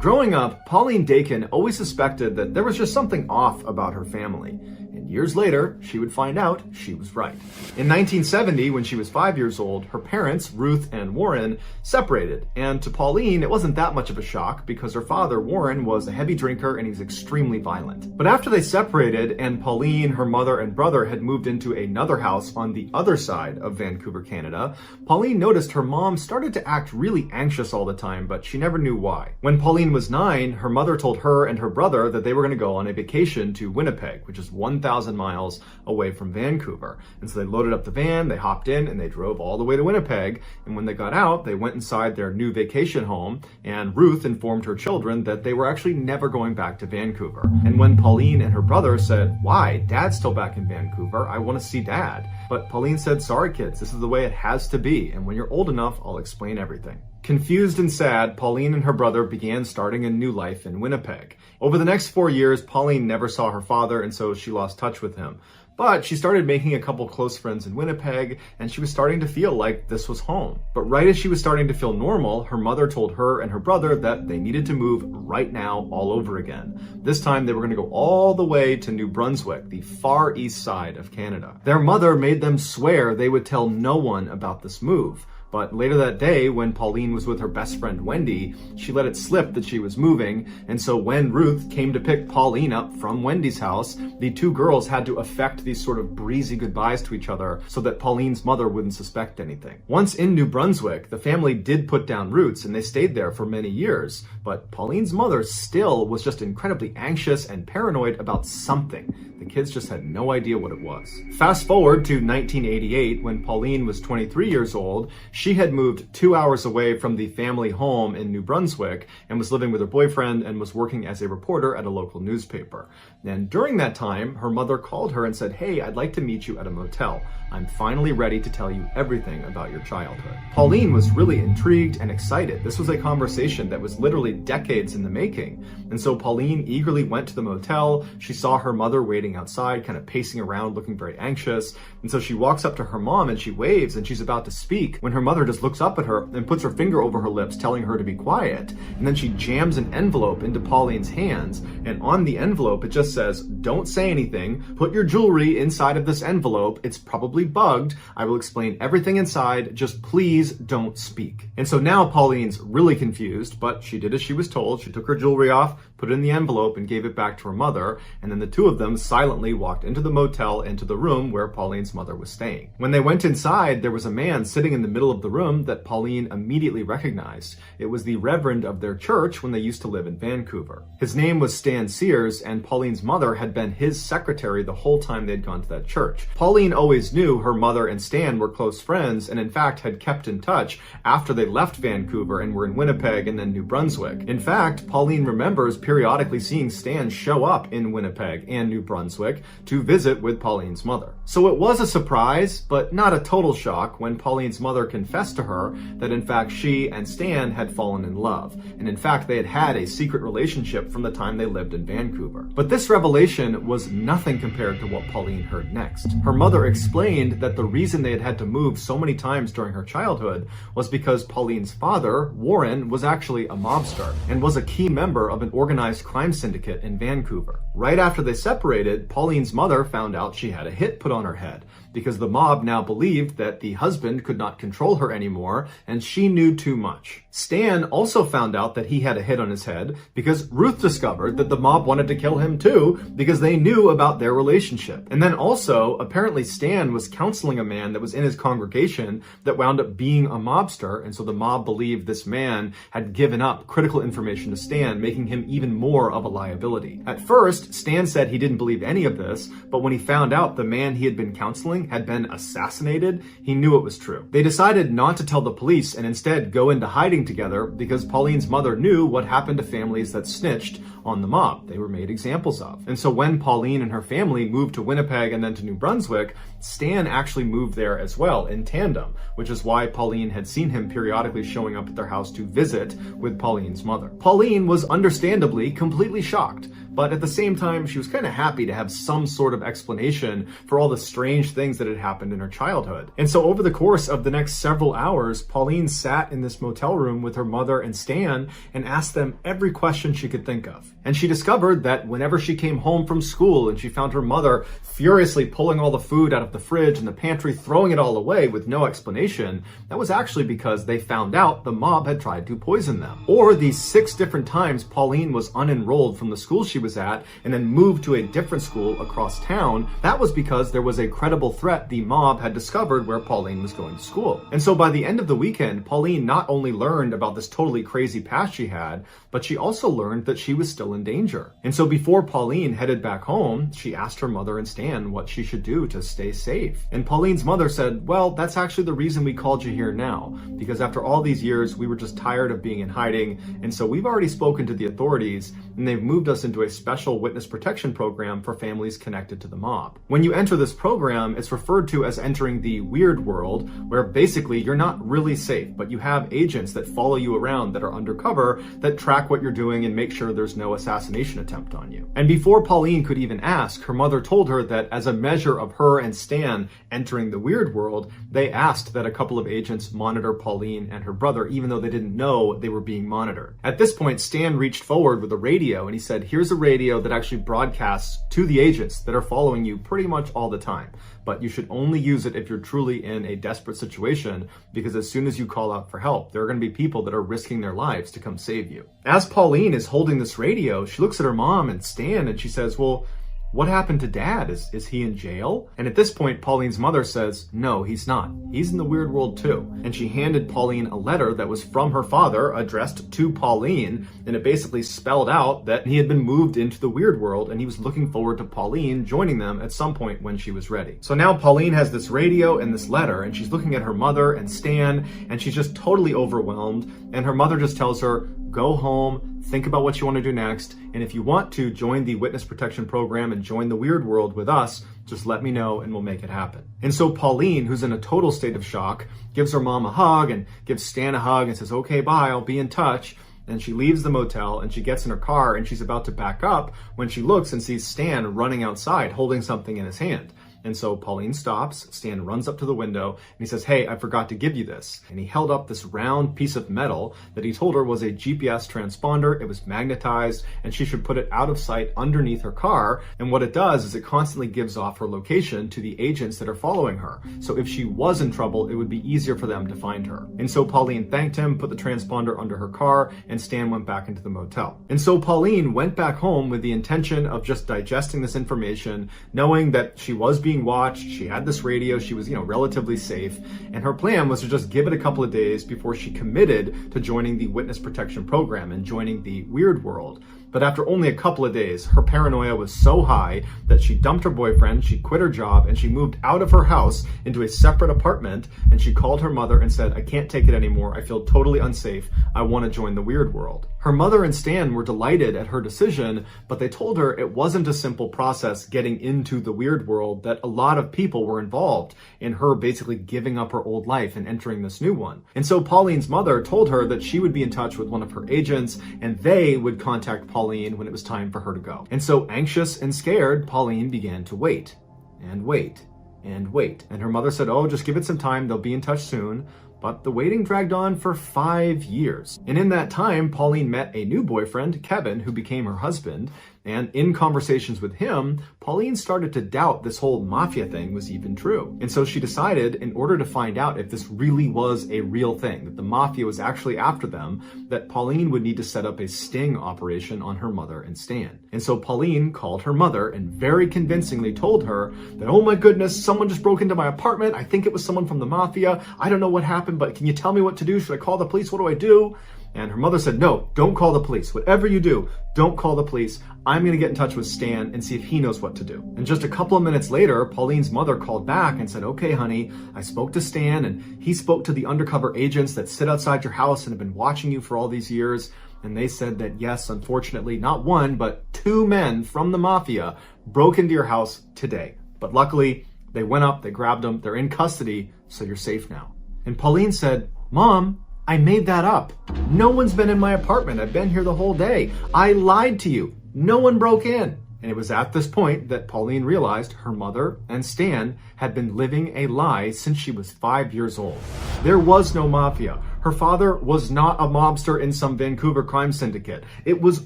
Growing up, Pauline Dakin always suspected that there was just something off about her family. And years later, she would find out she was right. In 1970, when she was 5 years old, her parents, Ruth and Warren, separated. And to Pauline, it wasn't that much of a shock because her father, Warren, was a heavy drinker and he was extremely violent. But after they separated and Pauline, her mother, and brother had moved into another house on the other side of Vancouver, Canada, Pauline noticed her mom started to act really anxious all the time, but she never knew why. When Pauline was 9, her mother told her and her brother that they were going to go on a vacation to Winnipeg, which is 1,000 miles away from Vancouver. And so they loaded up the van, they hopped in, and they drove all the way to Winnipeg. And when they got out, they went inside their new vacation home, and Ruth informed her children that they were actually never going back to Vancouver. And when Pauline and her brother said, "Why? Dad's still back in Vancouver. I want to see Dad." But Pauline said, "Sorry kids, this is the way it has to be, and when you're old enough, I'll explain everything." Confused and sad, Pauline and her brother began starting a new life in Winnipeg. Over the next 4 years, Pauline never saw her father, and so she lost touch with him. But she started making a couple close friends in Winnipeg, and she was starting to feel like this was home. But right as she was starting to feel normal, her mother told her and her brother that they needed to move right now all over again. This time they were going to go all the way to New Brunswick, the far east side of Canada. Their mother made them swear they would tell no one about this move. But later that day, when Pauline was with her best friend Wendy, she let it slip that she was moving, and so when Ruth came to pick Pauline up from Wendy's house, the two girls had to effect these sort of breezy goodbyes to each other so that Pauline's mother wouldn't suspect anything. Once in New Brunswick, the family did put down roots and they stayed there for many years, but Pauline's mother still was just incredibly anxious and paranoid about something. The kids just had no idea what it was. Fast forward to 1988, when Pauline was 23 years old, she had moved 2 hours away from the family home in New Brunswick and was living with her boyfriend and was working as a reporter at a local newspaper. And during that time, her mother called her and said, "Hey, I'd like to meet you at a motel. I'm finally ready to tell you everything about your childhood." Pauline was really intrigued and excited. This was a conversation that was literally decades in the making. And so Pauline eagerly went to the motel. She saw her mother waiting outside, kind of pacing around, looking very anxious. And so she walks up to her mom and she waves and she's about to speak when her mother just looks up at her and puts her finger over her lips, telling her to be quiet. And then she jams an envelope into Pauline's hands. And on the envelope, it just says, "Don't say anything. Put your jewelry inside of this envelope. It's probably bugged. I will explain everything inside. Just please don't speak." And so now Pauline's really confused, but she did as she was told. She took her jewelry off, put it in the envelope, and gave it back to her mother. And then the two of them silently walked into the motel, into the room where Pauline's mother was staying. When they went inside, there was a man sitting in the middle of the room that Pauline immediately recognized. It was the reverend of their church when they used to live in Vancouver. His name was Stan Sears, and Pauline's mother had been his secretary the whole time they'd gone to that church. Pauline always knew her mother and Stan were close friends, and in fact had kept in touch after they left Vancouver and were in Winnipeg and then New Brunswick. In fact, Pauline remembers periodically seeing Stan show up in Winnipeg and New Brunswick to visit with Pauline's mother. So it was a surprise, but not a total shock, when Pauline's mother confessed to her that in fact she and Stan had fallen in love. And in fact, they had had a secret relationship from the time they lived in Vancouver. But this revelation was nothing compared to what Pauline heard next. Her mother explained that the reason they had had to move so many times during her childhood was because Pauline's father, Warren, was actually a mobster and was a key member of an organized crime syndicate in Vancouver. Right after they separated, Pauline's mother found out she had a hit put on her head. because the mob now believed that the husband could not control her anymore and she knew too much. Stan also found out that he had a hit on his head because Ruth discovered that the mob wanted to kill him too because they knew about their relationship. And then also, apparently Stan was counseling a man that was in his congregation that wound up being a mobster, and so the mob believed this man had given up critical information to Stan, making him even more of a liability. At first, Stan said he didn't believe any of this, but when he found out the man he had been counseling had been assassinated, he knew it was true. They decided not to tell the police and instead go into hiding together because Pauline's mother knew what happened to families that snitched on the mob. They were made examples of. And so when Pauline and her family moved to Winnipeg and then to New Brunswick, Stan actually moved there as well in tandem, which is why Pauline had seen him periodically showing up at their house to visit with Pauline's mother. Pauline was understandably completely shocked, but at the same time, she was kind of happy to have some sort of explanation for all the strange things that had happened in her childhood. And so over the course of the next several hours, Pauline sat in this motel room with her mother and Stan and asked them every question she could think of. And she discovered that whenever she came home from school and she found her mother furiously pulling all the food out of the fridge and the pantry, throwing it all away with no explanation, that was actually because they found out the mob had tried to poison them. Or these 6 different times Pauline was unenrolled from the school she was at and then moved to a different school across town, that was because there was a credible threat the mob had discovered where Pauline was going to school. And so by the end of the weekend, Pauline not only learned about this totally crazy past she had, but she also learned that she was still in danger. And so before Pauline headed back home, she asked her mother and Stan what she should do to stay safe. And Pauline's mother said, well, that's actually the reason we called you here now, because after all these years, we were just tired of being in hiding, and so we've already spoken to the authorities, and they've moved us into a special witness protection program for families connected to the mob. When you enter this program, it's referred to as entering the weird world, where basically you're not really safe, but you have agents that follow you around that are undercover that track what you're doing and make sure there's no assassination attempt on you. And before Pauline could even ask, her mother told her that as a measure of her and Stan entering the weird world, they asked that a couple of agents monitor Pauline and her brother, even though they didn't know they were being monitored. At this point, Stan reached forward with a radio and he said, here's a radio that actually broadcasts to the agents that are following you pretty much all the time. But you should only use it if you're truly in a desperate situation, because as soon as you call out for help, there are going to be people that are risking their lives to come save you. As Pauline is holding this radio, she looks at her mom and Stan and she says, well, what happened to Dad? Is he in jail? And at this point, Pauline's mother says, no, he's not. He's in the weird world too. And she handed Pauline a letter that was from her father addressed to Pauline, and it basically spelled out that he had been moved into the weird world and he was looking forward to Pauline joining them at some point when she was ready. So now Pauline has this radio and this letter, and she's looking at her mother and Stan, and she's just totally overwhelmed, and her mother just tells her, go home, think about what you want to do next, and if you want to join the witness protection program and join the weird world with us, just let me know and we'll make it happen. And so Pauline, who's in a total state of shock, gives her mom a hug and gives Stan a hug and says, okay, bye, I'll be in touch. And she leaves the motel and she gets in her car and she's about to back up when she looks and sees Stan running outside holding something in his hand. And so Pauline stops, Stan runs up to the window, and he says, hey, I forgot to give you this. And he held up this round piece of metal that he told her was a GPS transponder. It was magnetized, and she should put it out of sight underneath her car. And what it does is it constantly gives off her location to the agents that are following her. So if she was in trouble, it would be easier for them to find her. And so Pauline thanked him, put the transponder under her car, and Stan went back into the motel. And so Pauline went back home with the intention of just digesting this information, knowing that she was being watched, she had this radio, she was, relatively safe, and her plan was to just give it a couple of days before she committed to joining the witness protection program and joining the weird world. But after only a couple of days, her paranoia was so high that she dumped her boyfriend, she quit her job, and she moved out of her house into a separate apartment, and she called her mother and said, I can't take it anymore, I feel totally unsafe, I want to join the weird world. Her mother and Stan were delighted at her decision, but they told her it wasn't a simple process getting into the weird world, that a lot of people were involved in her basically giving up her old life and entering this new one. And so Pauline's mother told her that she would be in touch with one of her agents, and they would contact Pauline when it was time for her to go. And so anxious and scared, Pauline began to wait and wait and wait. And her mother said, oh, just give it some time, they'll be in touch soon. But the waiting dragged on for 5 years. And in that time, Pauline met a new boyfriend, Kevin, who became her husband. And in conversations with him, Pauline started to doubt this whole mafia thing was even true. And so she decided, in order to find out if this really was a real thing, that the mafia was actually after them, that Pauline would need to set up a sting operation on her mother and Stan. And so Pauline called her mother and very convincingly told her that, oh my goodness, someone just broke into my apartment. I think it was someone from the mafia. I don't know what happened, but can you tell me what to do? Should I call the police? What do I do? And her mother said, no, don't call the police. Whatever you do, don't call the police. I'm going to get in touch with Stan and see if he knows what to do. And just a couple of minutes later, Pauline's mother called back and said, okay, honey, I spoke to Stan and he spoke to the undercover agents that sit outside your house and have been watching you for all these years. And they said that, yes, unfortunately, not one, but two men from the mafia broke into your house today. But luckily, they went up, they grabbed them, they're in custody, so you're safe now. And Pauline said, Mom, I made that up. No one's been in my apartment. I've been here the whole day. I lied to you. No one broke in. And it was at this point that Pauline realized her mother and Stan had been living a lie since she was 5 years old. There was no mafia. Her father was not a mobster in some Vancouver crime syndicate. It was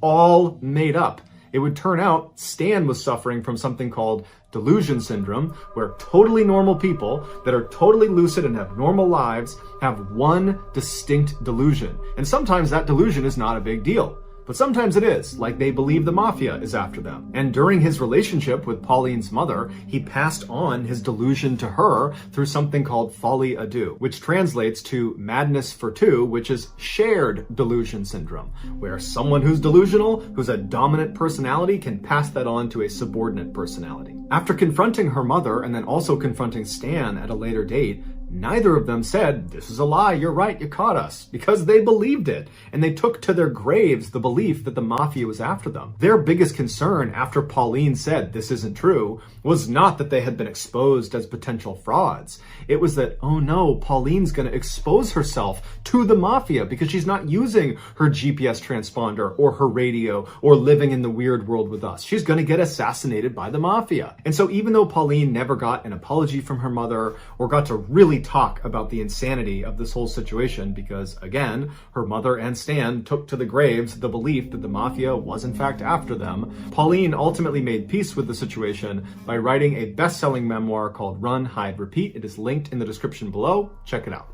all made up. It would turn out Stan was suffering from something called delusion syndrome, where totally normal people that are totally lucid and have normal lives have one distinct delusion. And sometimes that delusion is not a big deal. But sometimes it is, like they believe the mafia is after them. And during his relationship with Pauline's mother, he passed on his delusion to her through something called folie à deux, which translates to madness for two, which is shared delusion syndrome, where someone who's delusional, who's a dominant personality, can pass that on to a subordinate personality. After confronting her mother and then also confronting Stan at a later date, neither of them said, this is a lie, you're right, you caught us, because they believed it, and they took to their graves the belief that the mafia was after them. Their biggest concern after Pauline said this isn't true was not that they had been exposed as potential frauds. It was that, oh no, Pauline's going to expose herself to the mafia because she's not using her GPS transponder or her radio or living in the weird world with us. She's going to get assassinated by the mafia. And so even though Pauline never got an apology from her mother or got to really talk about the insanity of this whole situation, because again, her mother and Stan took to the graves the belief that the mafia was in fact after them, Pauline ultimately made peace with the situation by writing a best-selling memoir called Run, Hide, Repeat. It is linked in the description below. Check it out.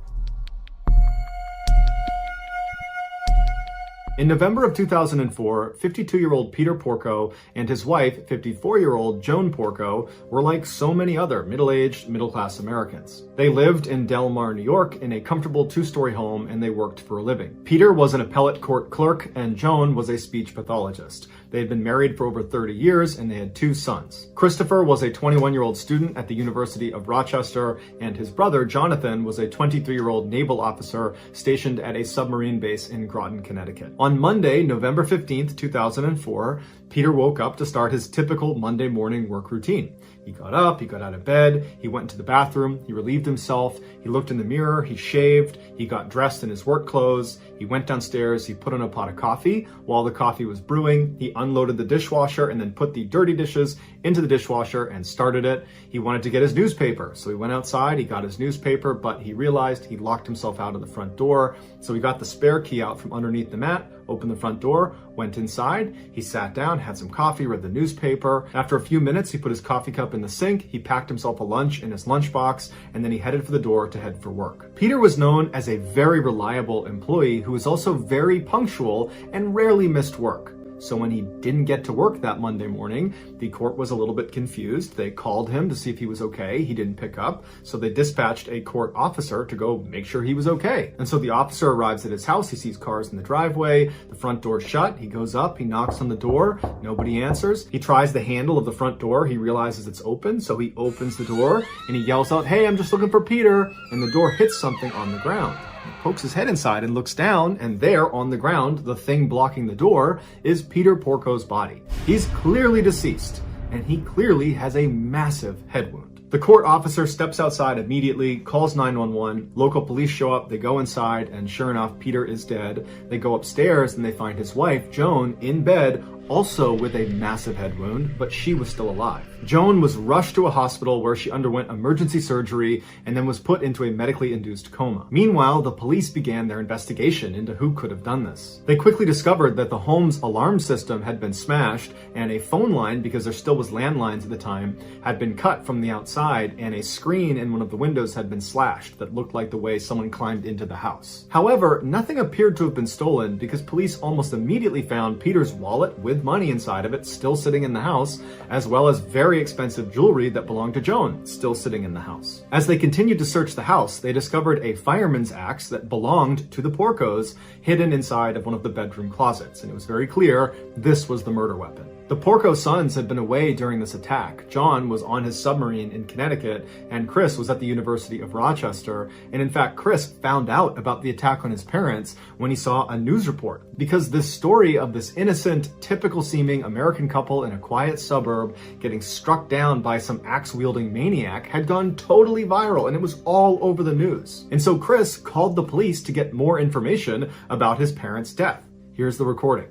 In November of 2004, 52-year-old Peter Porco and his wife, 54-year-old Joan Porco, were like so many other middle-aged, middle-class Americans. They lived in Del Mar, New York in a comfortable two-story home, and they worked for a living. Peter was an appellate court clerk and Joan was a speech pathologist. They had been married for over 30 years and they had two sons. Christopher was a 21-year-old student at the University of Rochester, and his brother, Jonathan, was a 23-year-old naval officer stationed at a submarine base in Groton, Connecticut. On Monday, November 15th, 2004, Peter woke up to start his typical Monday morning work routine. He got up, he got out of bed, he went to the bathroom, he relieved himself, he looked in the mirror, he shaved, he got dressed in his work clothes, he went downstairs, he put on a pot of coffee. While the coffee was brewing, he unloaded the dishwasher and then put the dirty dishes into the dishwasher and started it. He wanted to get his newspaper, so he went outside, he got his newspaper, but he realized he locked himself out of the front door, so he got the spare key out from underneath the mat, opened the front door, went inside, he sat down, had some coffee, read the newspaper. After a few minutes, he put his coffee cup in the sink, he packed himself a lunch in his lunchbox, and then he headed for the door to head for work. Peter was known as a very reliable employee who was also very punctual and rarely missed work. So when he didn't get to work that Monday morning, the court was a little bit confused. They called him to see if he was okay. He didn't pick up. So they dispatched a court officer to go make sure he was okay. And so the officer arrives at his house. He sees cars in the driveway. The front door's shut. He goes up. He knocks on the door. Nobody answers. He tries the handle of the front door. He realizes it's open. So he opens the door and he yells out, "Hey, I'm just looking for Peter." And the door hits something on the ground. He pokes his head inside and looks down, and there on the ground, the thing blocking the door, is Peter Porco's body. He's clearly deceased, and he clearly has a massive head wound. The court officer steps outside immediately, calls 911, local police show up, they go inside, and sure enough, Peter is dead. They go upstairs and they find his wife, Joan, in bed, also with a massive head wound, but she was still alive. Joan was rushed to a hospital where she underwent emergency surgery and then was put into a medically induced coma. Meanwhile, the police began their investigation into who could have done this. They quickly discovered that the home's alarm system had been smashed and a phone line, because there still was landlines at the time, had been cut from the outside, and a screen in one of the windows had been slashed that looked like the way someone climbed into the house. However, nothing appeared to have been stolen because police almost immediately found Peter's wallet with money inside of it still sitting in the house, as well as very expensive jewelry that belonged to Joan still sitting in the house. As they continued to search the house, they discovered a fireman's axe that belonged to the Porcos hidden inside of one of the bedroom closets, and it was very clear this was the murder weapon. The Porco sons had been away during this attack. John was on his submarine in Connecticut, and Chris was at the University of Rochester. And in fact, Chris found out about the attack on his parents when he saw a news report, because this story of this innocent, typical-seeming American couple in a quiet suburb getting struck down by some axe-wielding maniac had gone totally viral, and it was all over the news. And so Chris called the police to get more information about his parents' death. Here's the recording.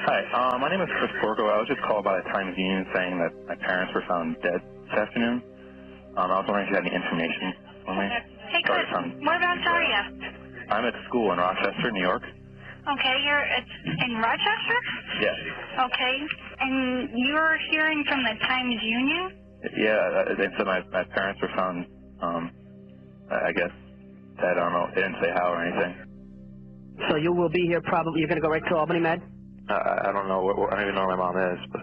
Hi, my name is Chris Porco. I was just called by the Times-Union saying that my parents were found dead this afternoon. I was wondering if you had any information for me.
Hey, Chris, whereabouts are you?
I'm at school in Rochester, New York.
Okay, you're in Rochester?
Yes.
Okay, and you're hearing from the Times-Union?
Yeah, they said my parents were found, I guess, dead. I don't know. They didn't say how or anything.
So you will be here probably, you're going to go right to Albany Med?
I don't know. I don't even know where my mom is, but...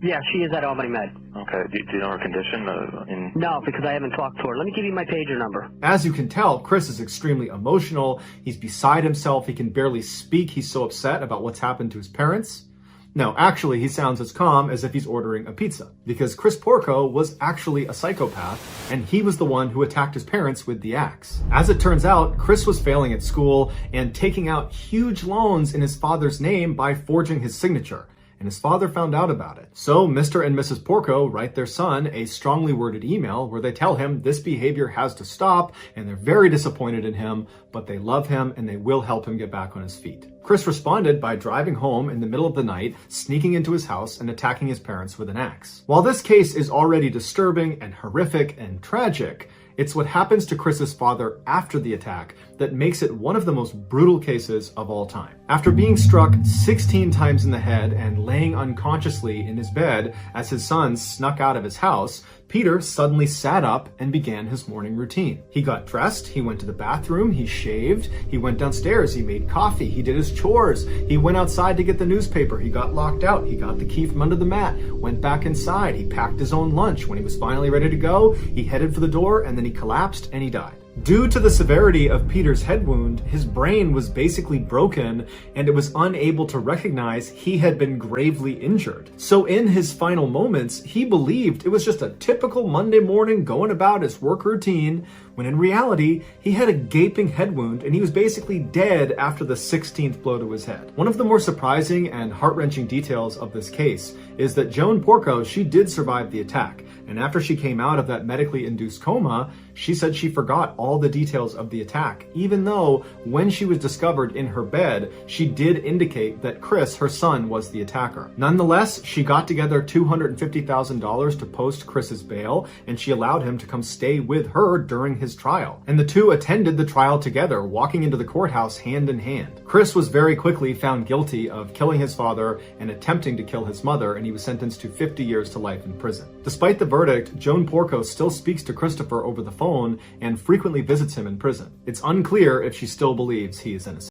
Yeah, she is at Albany Med.
Okay. Do you know her condition?
No, because I haven't talked to her. Let me give you my pager number.
As you can tell, Chris is extremely emotional. He's beside himself. He can barely speak. He's so upset about what's happened to his parents. No, actually, he sounds as calm as if he's ordering a pizza, because Chris Porco was actually a psychopath, and he was the one who attacked his parents with the axe. As it turns out, Chris was failing at school and taking out huge loans in his father's name by forging his signature, and his father found out about it. So Mr. and Mrs. Porco write their son a strongly worded email where they tell him this behavior has to stop, and they're very disappointed in him, but they love him and they will help him get back on his feet. Chris responded by driving home in the middle of the night, sneaking into his house and attacking his parents with an axe. While this case is already disturbing and horrific and tragic, it's what happens to Chris's father after the attack that makes it one of the most brutal cases of all time. After being struck 16 times in the head and laying unconsciously in his bed as his son snuck out of his house, Peter suddenly sat up and began his morning routine. He got dressed, he went to the bathroom, he shaved, he went downstairs, he made coffee, he did his chores, he went outside to get the newspaper, he got locked out, he got the key from under the mat, went back inside, he packed his own lunch. When he was finally ready to go, he headed for the door and then he collapsed and he died. Due to the severity of Peter's head wound, his brain was basically broken and it was unable to recognize he had been gravely injured. So in his final moments, he believed it was just a typical Monday morning going about his work routine, when in reality, he had a gaping head wound and he was basically dead after the 16th blow to his head. One of the more surprising and heart-wrenching details of this case is that Joan Porco, she did survive the attack. And after she came out of that medically induced coma, she said she forgot all the details of the attack, even though when she was discovered in her bed, she did indicate that Chris, her son, was the attacker. Nonetheless, she got together $250,000 to post Chris's bail, and she allowed him to come stay with her during his trial. And the two attended the trial together, walking into the courthouse hand in hand. Chris was very quickly found guilty of killing his father and attempting to kill his mother, and he was sentenced to 50 years to life in prison. Despite the verdict, Joan Porco still speaks to Christopher over the phone and frequently visits him in prison. It's unclear if she still believes he is innocent.